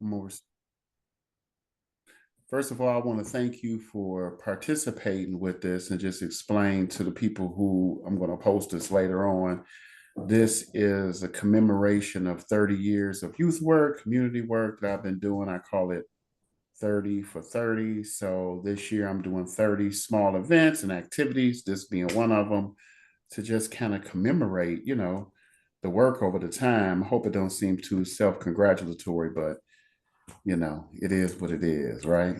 More. First of all, I want to thank you for participating with this and just explain to the people who I'm going to post this later on. This is a commemoration of 30 years of youth work, community work that I've been doing. I call it 30 for 30. So this year I'm doing 30 small events and activities, this being one of them, to just kind of commemorate, the work over the time. I hope it don't seem too self-congratulatory, but it is what it is, right?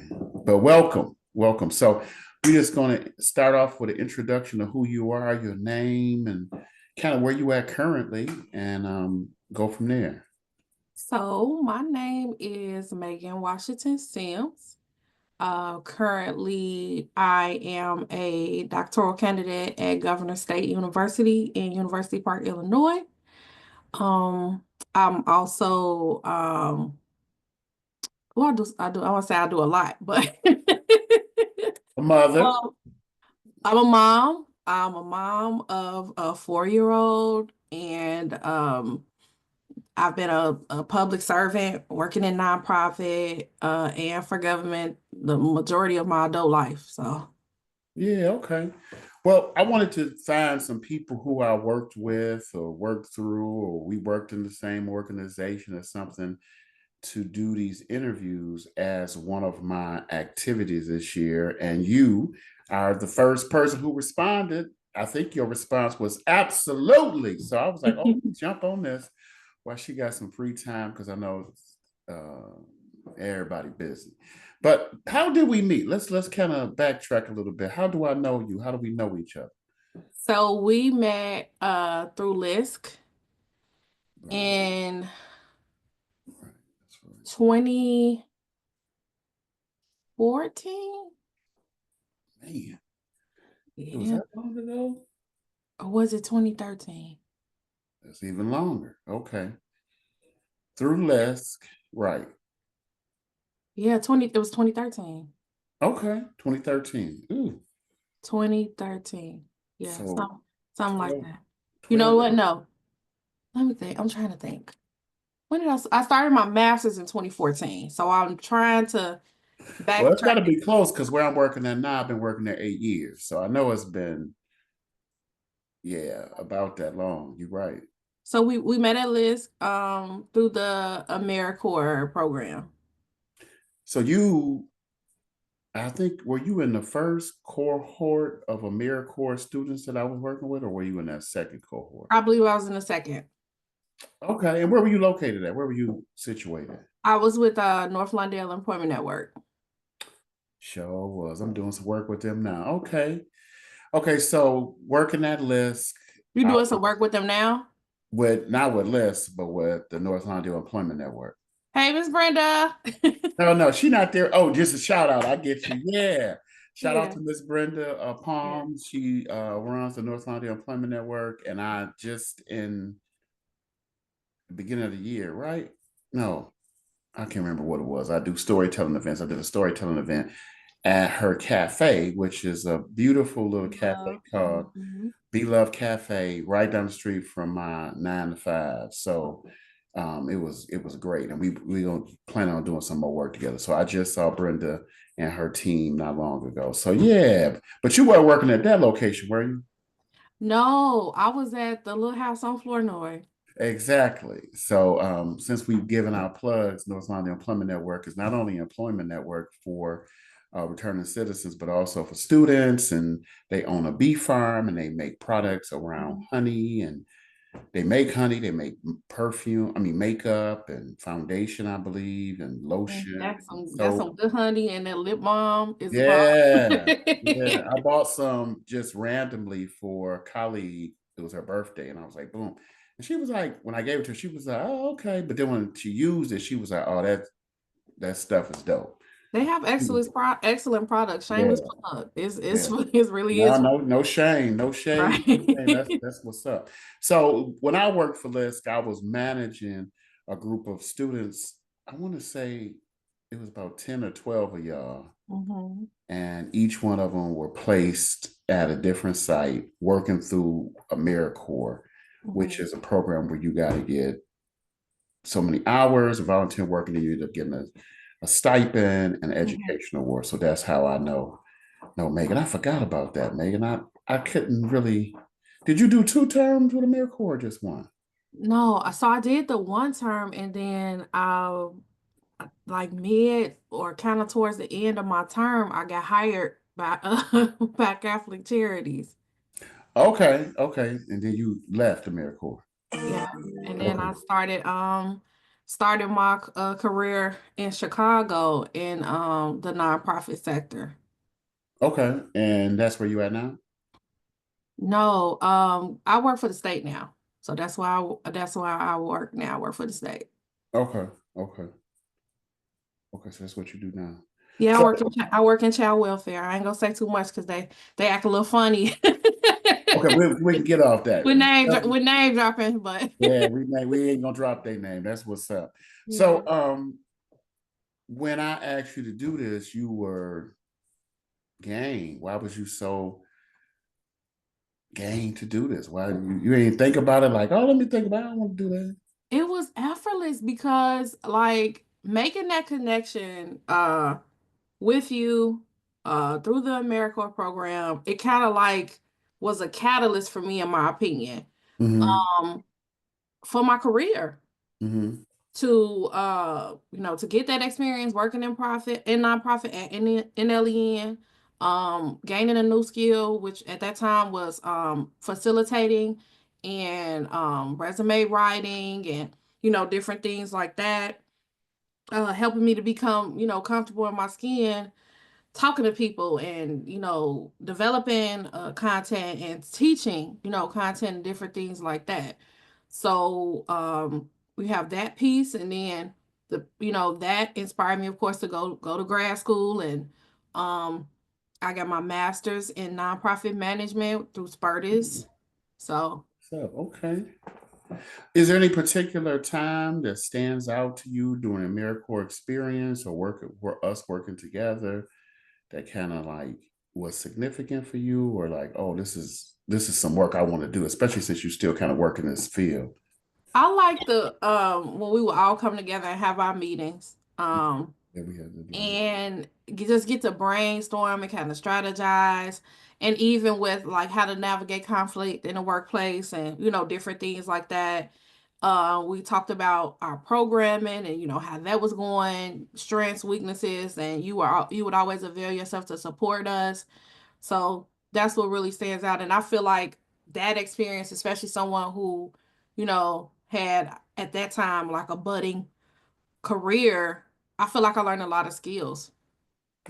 But welcome, welcome. So we're just going to start off with an introduction of who you are, your name, and kind of where you at currently, and go from there. So my name is Megan Washington Sims. Currently, I am a doctoral candidate at Governor State University in University Park, Illinois. Um, I'm also well, I want to say I do a lot, but A mother. um, I'm a mom. I'm a mom of a 4-year-old, and I've been a public servant working in nonprofit and for government the majority of my adult life. So, Yeah, okay. Well, I wanted to find some people who I worked with or worked through, or we worked in the same organization or something to do these interviews as one of my activities this year. And you are the first person who responded. I think your response was absolutely. So I was like, oh, jump on this while she got some free time because I know everybody busy. But how did we meet? Let's kind of backtrack a little bit. How do I know you? How do we know each other? so we met through LISC Right, in right, that's right. 2014, Man, it was yeah, that long ago? or was it 2013? That's even longer. Okay. Through Lesk, right. Yeah, 20, it was 2013. Okay, 2013. Ooh, 2013. Yeah, so something like 12, that. You know 12. what? No, let me think. I'm trying to think. When did I started my master's in 2014. So I'm trying to Well, it's got backtrack to it. be close because where I'm working at now, I've been working there 8 years. So I know it's been, yeah, about that long. You're right. So we met at LISC through the AmeriCorps program. So I think, were you in the first cohort of AmeriCorps students that I was working with, or were you in that second cohort? I believe I was in the second. Okay, and where were you located at? Where were you situated? I was with North Lawndale Employment Network. Sure was. I'm doing some work with them now. Okay. Okay, so working that list, You I doing some work with them now? with not with list, but with the North Lawndale Employment Network. Hey, Miss Brenda. No, no, she not there. Oh, just a shout out. I get you. Yeah. Shout out Yeah. to Miss Brenda Yeah. Palm. She runs the North Lawndale Employment Network. And I just in the beginning of the year, right? No, I can't remember what it was. I do storytelling events. I did a storytelling event at her cafe, which is a beautiful little cafe Love. called Mhm. Be Love Cafe, right down the street from my 9 to 5. So it was great, and we don't plan on doing some more work together. So I just saw Brenda and her team not long ago. So yeah, but you weren't working at that location, were you? No, I was at the little house on Flournoy. Exactly. So since we've given our plugs, North Carolina Employment Network is not only an employment network for returning citizens, but also for students. And they own a bee farm and they make products around Mhm. honey, and they make perfume, I mean makeup and foundation, I believe, and And lotion and got soap. some good honey, and that lip balm is the bomb. Yeah. Yeah. I bought some just randomly for a colleague. It was her birthday. And I was like, boom. And she was like, when I gave it to her, she was like, oh, okay. But then when she used it, she was like, oh, that stuff is dope. They have excellent products. Shameless Yeah. plug. It's Yeah. it really No, is no shame. No shade. right. No shame. That's what's up. So when I worked for Lisk, I was managing a group of students. I want to say it was about 10 or 12 of y'all, Mhm. and each one of them were placed at a different site working through AmeriCorps, which Mhm. is a program where you got to get so many hours of volunteer work, and then you end up getting a stipend and Mhm. education award. So that's how I know Megan. I forgot about that, Megan. I couldn't really. Did you do two terms with AmeriCorps or just one? No, so I did the one term and then like mid or kind of towards the end of my term, I got hired by by Catholic Charities. Okay, okay, and then you left AmeriCorps. Yeah. And then Okay, I started my career in Chicago in the nonprofit sector. okay, and that's where you at now. No, I work for the state now. So that's why I work now. I work for the state. Okay, okay, okay. So that's what you do now. Yeah, So I work in child welfare. I ain't gonna say too much because they act a little funny okay, we can get off that. with name dropping, but Yeah, we ain't gonna drop their name. That's what's up. yeah. So when I asked you to do this, you were game. Why was you so game to do this? Why you ain't think about it like, oh, let me think about it. I don't want to do that. It was effortless because like making that connection with you through the AmeriCorps program, it kind of like was a catalyst for me in my opinion. Mm-hmm. Um for my career Mm-hmm. to to get that experience working in nonprofit and in NLEN, gaining a new skill which at that time was facilitating and resume writing and different things like that, helping me to become comfortable in my skin talking to people and developing content and teaching content and different things like that. So we have that piece and then that inspired me of course to go to grad school and um I got my master's in nonprofit management through Spertus. So So okay. Is there any particular time that stands out to you during a AmeriCorps experience or us working together that kind of like was significant for you, or like, oh, this is some work I want to do, especially since you still kind of work in this field. I like the when we would all come together and have our meetings. That we had to do. And just get to brainstorm and kind of strategize and even with like how to navigate conflict in the workplace and different things like that. We talked about our programming and how that was going, strengths, weaknesses, and you would always avail yourself to support us. So that's what really stands out, and I feel like that experience, especially someone who had at that time like a budding career, I feel like I learned a lot of skills.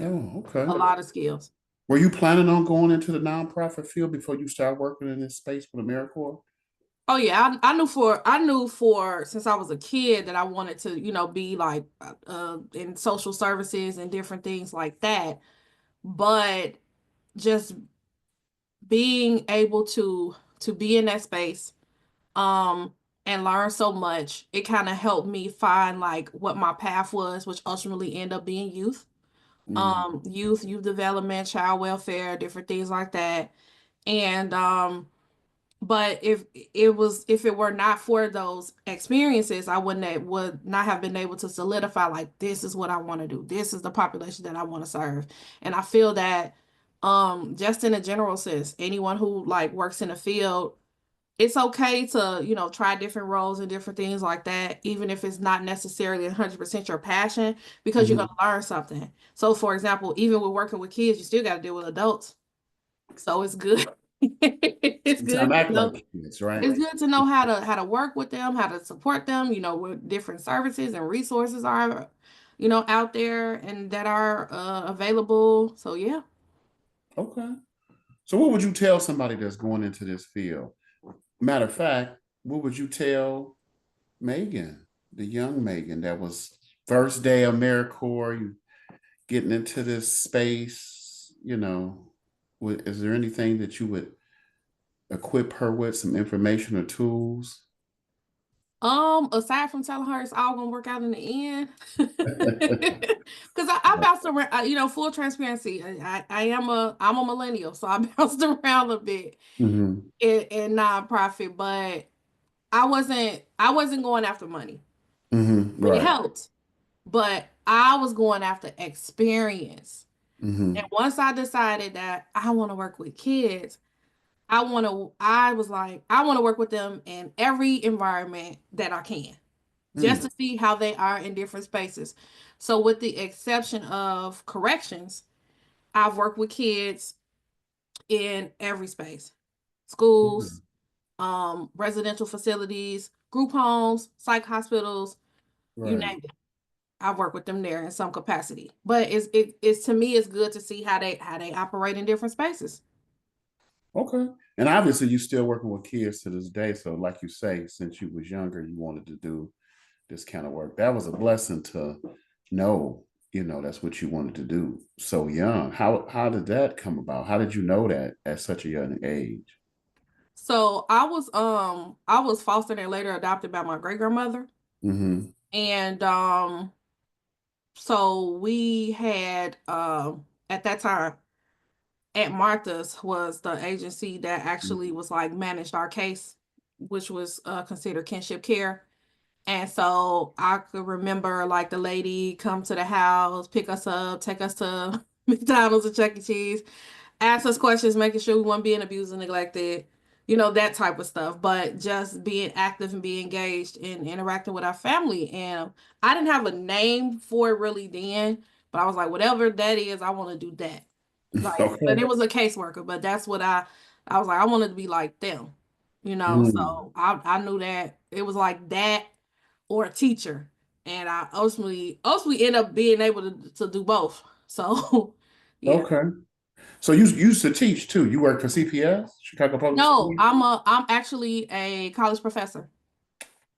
Oh, okay. A lot of skills. Were you planning on going into the nonprofit field before you start working in this space with AmeriCorps? Oh yeah, I knew for since I was a kid that I wanted to, be like in social services and different things like that. But just being able to be in that space um and learn so much, it kind of helped me find like what my path was, which ultimately ended up being youth. Mm. Youth development, child welfare, different things like that. And but if it were not for those experiences, I would not have been able to solidify like this is what I want to do. This is the population that I want to serve. And I feel that just in a general sense, anyone who like works in a field, it's okay to, try different roles and different things like that, even if it's not necessarily 100% your passion, because you're going Mhm. to learn something. So, for example, even with working with kids, you still got to deal with adults. So it's good. It's Sometimes good to act like know. kids, right? It's good to know how to work with them, how to support them, what different services and resources are, out there and that are available. So yeah. Okay. So, what would you tell somebody that's going into this field? Matter of fact, what would you tell Megan, the young Megan that was first day of AmeriCorps, you getting into this space? Is there anything that you would equip her with, some information or tools? Aside from telling her it's all gonna work out in the end, because I bounced around, full transparency. I'm a millennial, so I bounced around a bit Hmm. in nonprofit, but I wasn't going after money. It Right. helped, but I was going after experience. And Hmm. once I decided that I want to work with kids, I was like, I want to work with them in every environment that I can, just Mm. to see how they are in different spaces. So, with the exception of corrections, I've worked with kids in every space: schools, residential facilities, group homes, psych hospitals, you Right. name it. I've worked with them there in some capacity. But it's to me it's good to see how they operate in different spaces. Okay. And obviously, you're still working with kids to this day. So, like you say, since you was younger, you wanted to do this kind of work. That was a blessing to know. That's what you wanted to do so young. How did that come about? How did you know that at such a young age? So I was fostered and later adopted by my great grandmother. Mm-hmm. And so we had at that time Aunt Martha's was the agency that actually was like managed our case, which was considered kinship care. And so I could remember like the lady come to the house, pick us up, take us to McDonald's and Chuck E. Cheese, ask us questions, making sure we weren't being abused and neglected, that type of stuff. But just being active and being engaged and interacting with our family. And I didn't have a name for it really then, but I was like, whatever that is, I want to do that. Like, but Okay. it was a caseworker, but that's what I was like, I wanted to be like them. Mm. So I knew that it was like that or a teacher. And I ultimately end up being able to do both. So yeah. Okay. So you used to teach too. You work for CPS, Chicago Public No, Schools. I'm actually a college professor.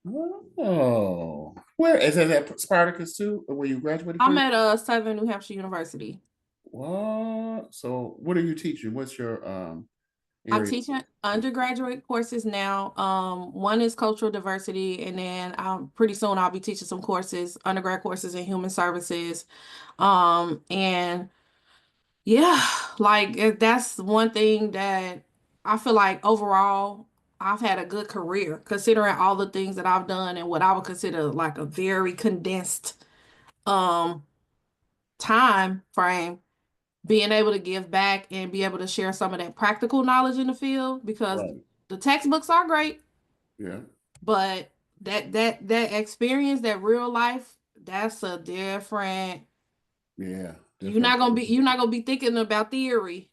Oh, where is it at Spartacus too, or where you graduated I'm from? at Southern New Hampshire University. What? So what are you teaching? What's your I'm area? teaching undergraduate courses now. One is cultural diversity, and then pretty soon I'll be teaching some courses, undergrad courses in human services. And yeah, like that's one thing that I feel like overall I've had a good career considering all the things that I've done and what I would consider like a very condensed um time frame, being able to give back and be able to share some of that practical knowledge in the field because Right. the textbooks are great, Yeah. but that experience, that real life, that's a different. Yeah. You're Different. not gonna be you're not gonna be thinking about theory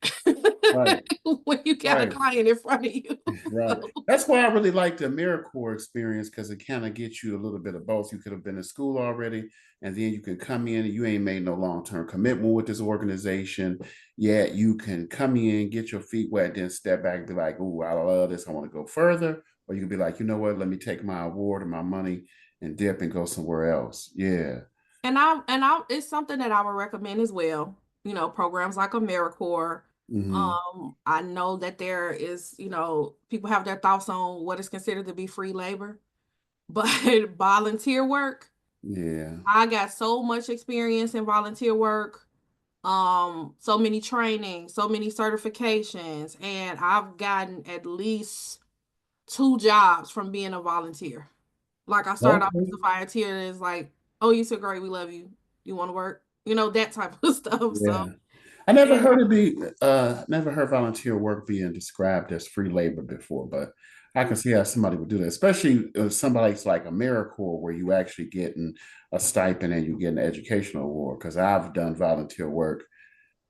Right. when you got a Right. client in front of you. Right. So, That's why I really like the AmeriCorps experience because it kind of gets you a little bit of both. You could have been in school already, and then you can come in and you ain't made no long-term commitment with this organization. Yet you can come in, get your feet wet, then step back and be like, "Ooh, I love this. I want to go further." Or you can be like, "You know what? Let me take my award and my money and dip and go somewhere else." Yeah. and I it's something that I would recommend as well. Programs like AmeriCorps. Hmm. I know that there is, people have their thoughts on what is considered to be free labor, but volunteer work, Yeah. I got so much experience in volunteer work, so many trainings, so many certifications, and I've gotten at least two jobs from being a volunteer. Like I started off as Okay. a volunteer, and it's like, oh, you're so great, we love you. You want to work? That type of stuff. So, Yeah. I never and heard it be never heard volunteer work being described as free labor before, but I can see how somebody would do that, especially somebody's like AmeriCorps where you actually getting a stipend and you get an educational award. Because I've done volunteer work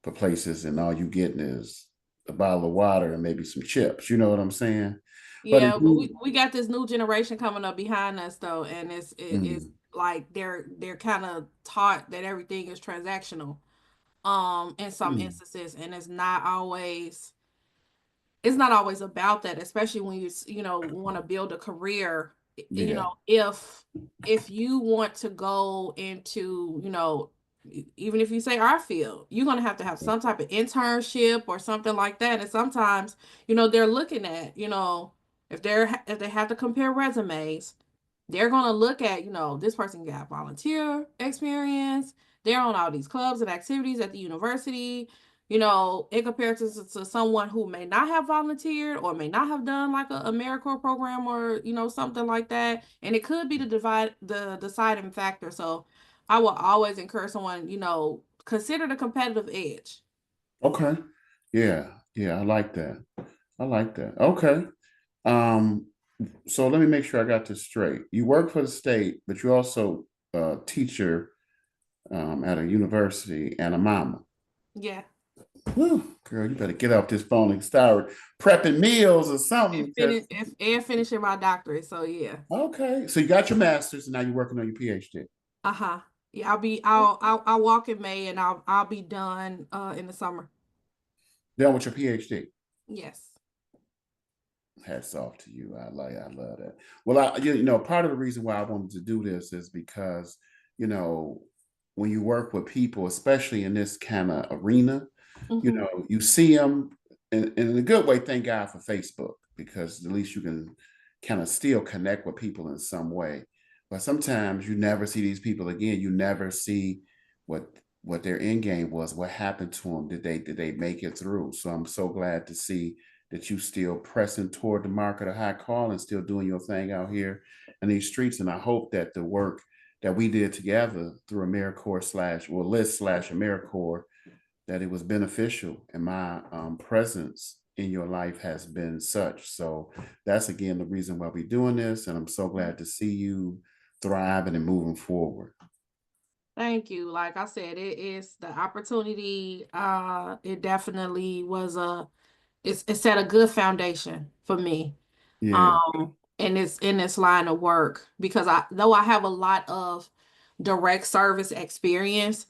for places and all you getting is a bottle of water and maybe some chips. You know what I'm saying? But it yeah, but we do, got this new generation coming up behind us though, and it's mm, like they're kind of taught that everything is transactional, in some mm, instances, and it's not always about that, especially when you want to build a career. yeah, If you want to go into, even if you say our field, you're going to have some type of internship or something like that. And sometimes, they're looking at, if they have to compare resumes, they're going to look at, this person got volunteer experience. They're on all these clubs and activities at the university. in comparison to someone who may not have volunteered or may not have done like a AmeriCorps program or, something like that. And it could be the deciding factor. So I will always encourage someone, consider the competitive edge. Okay. Yeah. Yeah. I like that. I like that. Okay. Um, so let me make sure I got this straight. You work for the state, but you also a teacher at a university and a mama. Yeah. Whew, girl, you better get off this phone and start prepping meals or And something. finish and finishing my doctorate. So yeah. Okay, so you got your master's and now you're working on your PhD. Uh-huh. Yeah, I'll walk in May and I'll be done in the summer. Done with your PhD. Yes. Hats off to you. I love that. Well, part of the reason why I wanted to do this is because, you know, when you work with people, especially in this kind of arena, Hmm. you see them in a good way. Thank God for Facebook, because at least you can kind of still connect with people in some way. But sometimes you never see these people again. You never see what what their end game was, what happened to them. Did they make it through? So I'm so glad to see that you still pressing toward the market of high call and still doing your thing out here in these streets. And I hope that the work that we did together through AmeriCorps list slash AmeriCorps, that it was beneficial, and my presence in your life has been such. So that's again the reason why we're doing this. And I'm so glad to see you thriving and moving forward. Thank you. Like I said, it is the opportunity. It definitely was it set a good foundation for me. Yeah. In this line of work because though I have a lot of direct service experience,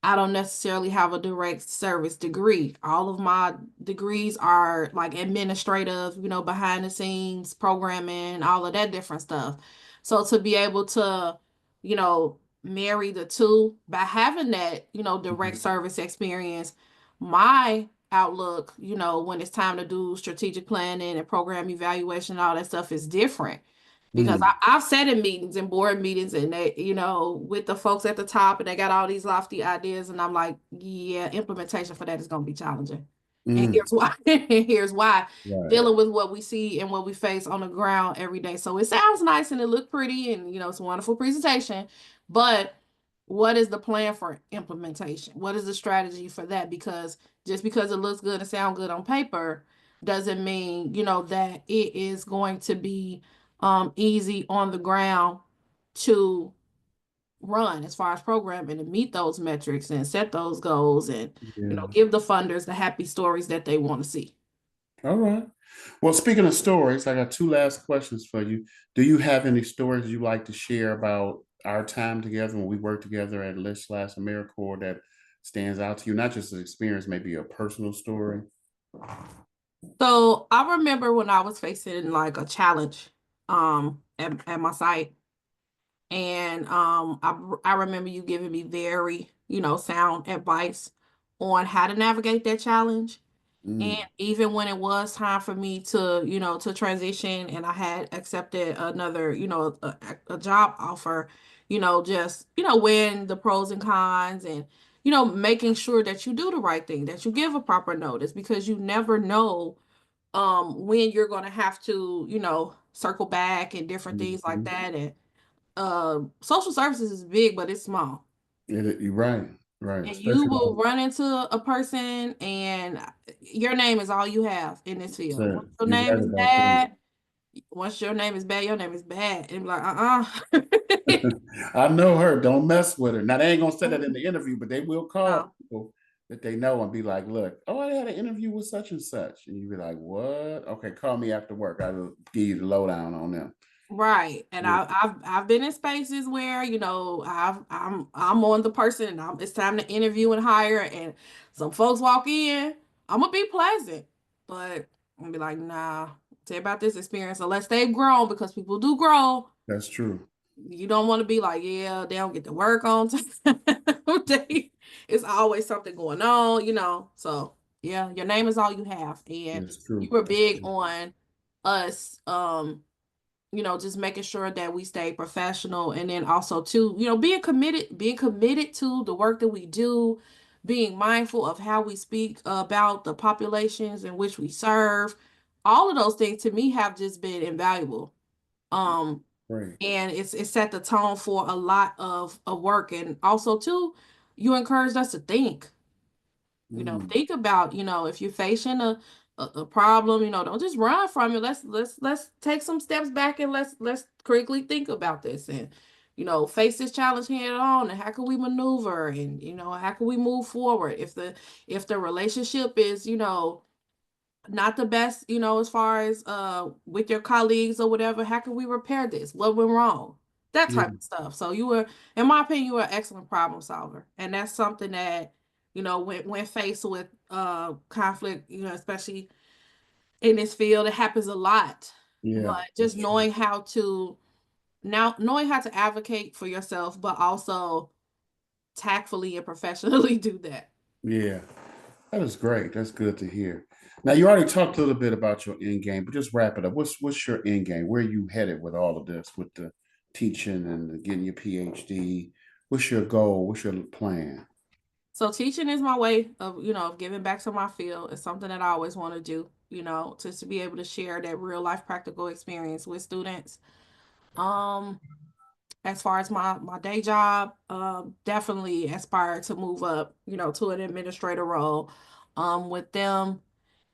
I don't necessarily have a direct service degree. All of my degrees are like administrative, behind the scenes programming, all of that different stuff. So to be able to, marry the two by having that, direct Mhm. service experience, my outlook, when it's time to do strategic planning and program evaluation and all that stuff is different. Because Mm. I've sat in meetings and board meetings and they, with the folks at the top and they got all these lofty ideas. And I'm like, yeah, implementation for that is going to be challenging. And Mm. here's why. And here's why. Right. Dealing with what we see and what we face on the ground every day. So it sounds nice and it looked pretty and, it's a wonderful presentation. But what is the plan for implementation? What is the strategy for that? Because just because it looks good and sound good on paper doesn't mean, that it is going to be easy on the ground to run as far as programming and meet those metrics and set those goals and, Yeah. give the funders the happy stories that they want to see. All right. Well, speaking of stories, I got two last questions for you. Do you have any stories you like to share about our time together when we worked together at List slash AmeriCorps that stands out to you? Not just an experience, maybe a personal story. So I remember when I was facing like a challenge at my site. And I remember you giving me very, sound advice on how to navigate that challenge. And Mm, even when it was time for me to, to transition and I had accepted another, a job offer, just, weighing the pros and cons and, making sure that you do the right thing, that you give a proper notice because you never know when you're going to have to, circle back and different things like mhm. that. And social services is big, but it's small. You're right, right. And you Especially will when run into a person and your name is all you have in this field. said, Once your you're name right is about that. bad, your name is bad. And be like, uh-uh. I know her. Don't mess with her. Now they ain't gonna say that in the interview, but they will call No. people that they know and be like, "Look, oh, I had an interview with such and such," and you be like, "What? Okay, call me after work. I will give you the lowdown on them." Right. And Yeah, I've been in spaces where, I'm on the person and it's time to interview and hire and some folks walk in, I'm gonna be pleasant. But I'm gonna be like, nah, tell you about this experience. Unless they've grown, because people do grow. that's true. You don't want to be like, yeah, they don't get to work on time. It's always something going on, So yeah, your name is all you have. And That's you true. were That's big true. on us just making sure that we stay professional and then also too, being committed to the work that we do, being mindful of how we speak about the populations in which we serve. All of those things to me have just been invaluable. Um, Great. and it's set the tone for a lot of work. And also too, you encouraged us to think. Mm, Think about, if you're facing a problem, don't just run from it. Let's take some steps back and let's critically think about this and face this challenge head on, and how can we maneuver, and how can we move forward if the relationship is not the best, as far as with your colleagues or whatever. How can we repair this? What went wrong? That yeah, type of stuff. So you were, in my opinion, you were an excellent problem solver. And that's something that, when faced with conflict, especially in this field, it happens a lot. yeah, But that's just true. knowing how to advocate for yourself, but also tactfully and professionally do that. Yeah, that is great. That's good to hear. Now you already talked a little bit about your end game, but just wrap it up. What's your end game? Where are you headed with all of this, with the teaching and getting your PhD? What's your goal? What's your plan? So teaching is my way of giving back to my field. It's something that I always want to do, to be able to share that real life practical experience with students. Um, as far as my day job, definitely aspire to move up, to an administrator role, with them.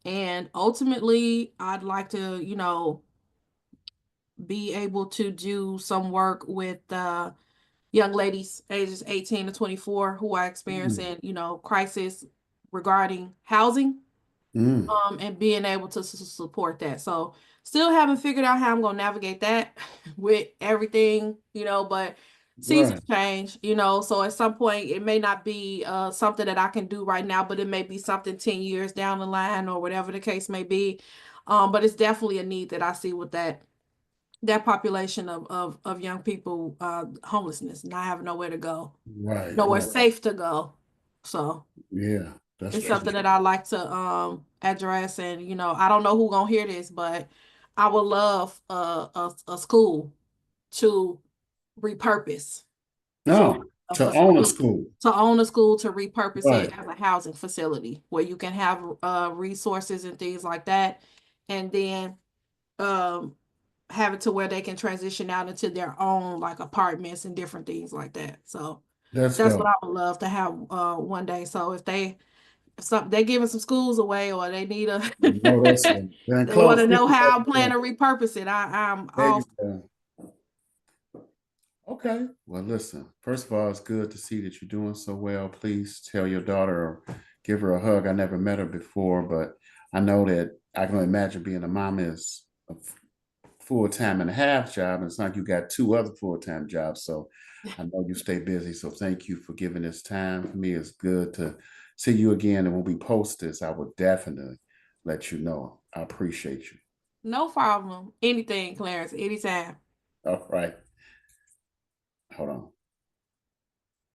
And ultimately, I'd like to, be able to do some work with young ladies ages 18 to 24 who are Mm, experiencing, crisis regarding housing, mm, and being able to support that. So still haven't figured out how I'm going to navigate that with everything, but seasons right. change, so at some point it may not be something that I can do right now, but it may be something 10 years down the line or whatever the case may be. But it's definitely a need that I see with that population of young people, homelessness, not having nowhere to go, Right, nowhere right. safe to go. So Yeah, it's that's something that I like to address. And I don't know who gonna hear this, but I would love a school to repurpose for no, a to own a facility, school. to own a school, to repurpose it Right. as a housing facility where you can have resources and things like that, and then um have it to where they can transition out into their own like apartments and different things like that. So That's that's what dope. I would love to have one day. So if they're giving some schools away, or they need a No, that's it. Then they want close to know 50 how days. I'm planning to repurpose it, I'm There all. you go. Okay. Well, listen, first of all, it's good to see that you're doing so well. Please tell your daughter or give her a hug. I never met her before, but I know that I can imagine being a mom is a full-time and a half job. And it's like you got two other full-time jobs. So I know you stay busy. So thank you for giving this time. For me, it's good to see you again. And when we post this, I will definitely let you know. I appreciate you. No problem. Anything, Clarence, anytime. All right. Hold on.